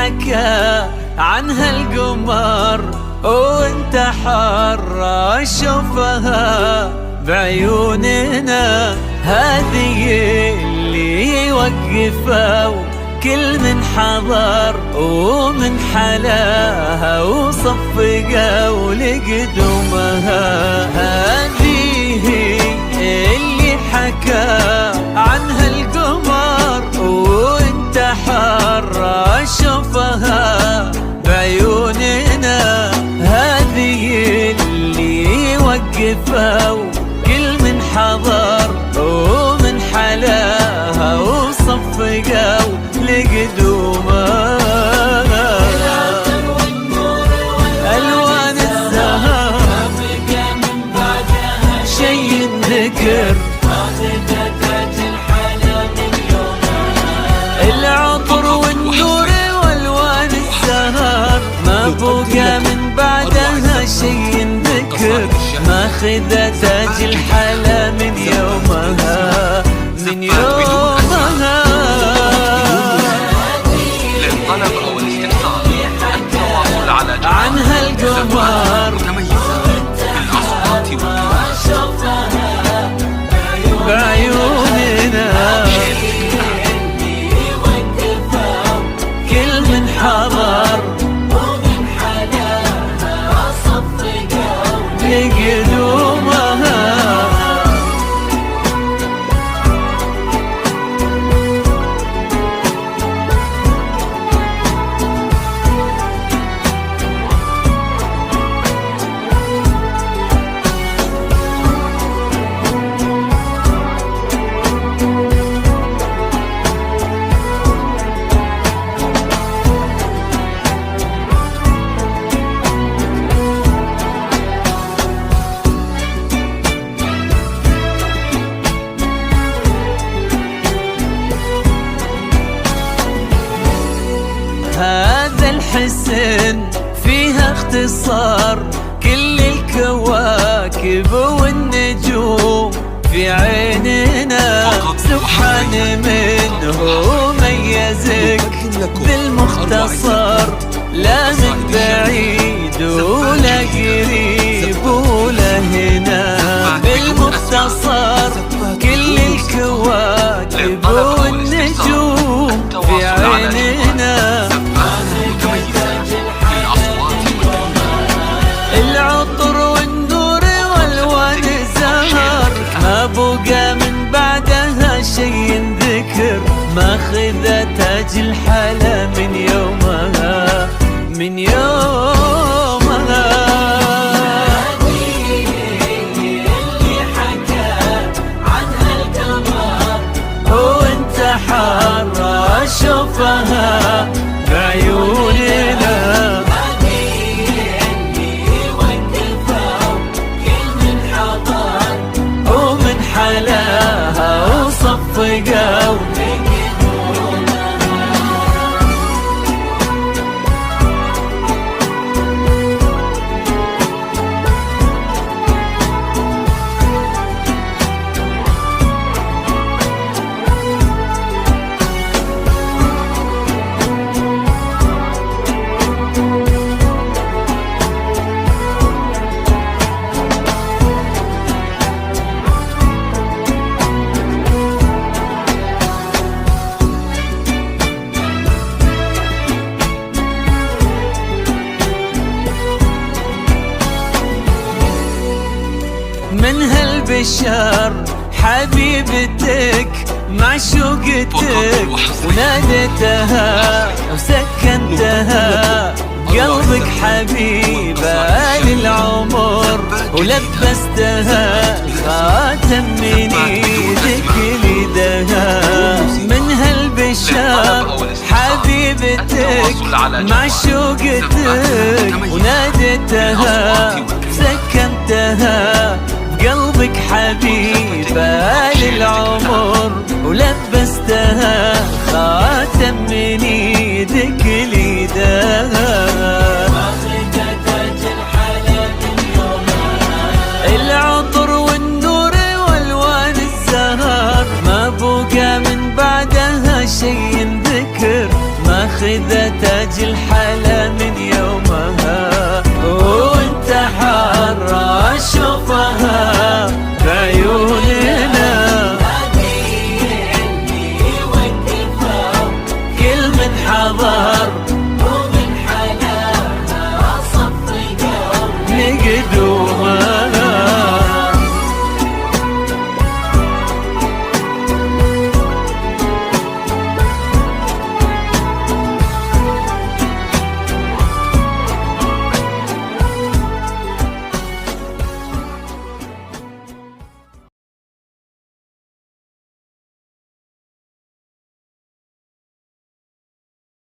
حكى عنها القمر وانت حر شوفها بعيوننا، هذه اللي وقفوا كل من حضر ومن حلاها وصفقوا لقدومها. هذه اللي حكى عنها القمر وانت حر شوفها بعيوننا، هذه اللي وقفوا كل من حضر ومن حلاها وصفقوا لقدومها. ألوان الزهر ما بقى من بعدها شي ينذكر، العطر والنور والوان الزهر ما بقى من بعدها شي ينذكر، ماخذة تاج الحلا من يومها من يومها. للطلب أو الاستفسار التواصل على عنها القمر متميزة بالأصوات بعيوننا، كل من حضر ومن حلاها صفقوا لقدومها. هذا الحسن فيها اختصار كل الكواكب والنجوم في عيننا، سبحان منه ميزك بالمختصر، لا من بعيد ولا قريب ولا هنا، بالمختصر كل الكواكب والنجوم في عيننا، العطر والنور والوان الزهر ما بقى من بعدها شي ينذكر، ماخذة تاج الحلا من يومها من يومها. اللي حكى عنها القمر وانت حر شوفها بعيوننا، حلاها وصفقوا من هالبشر حبيبتك معشوقتك، وناديتها وسكنتها قلبك حبيبة للعمر، ولبستها خاتم من ايدك ليدها. من هالبشر حبيبتك معشوقتك، وناديتها سكنتها قلبك حبيبة للعمر، ولبستها خاتم من ايدك ليدها. العطر والنور والوان الزهر ما بقى من بعدها شي ينذكر، ماخذة تاج تاج الحق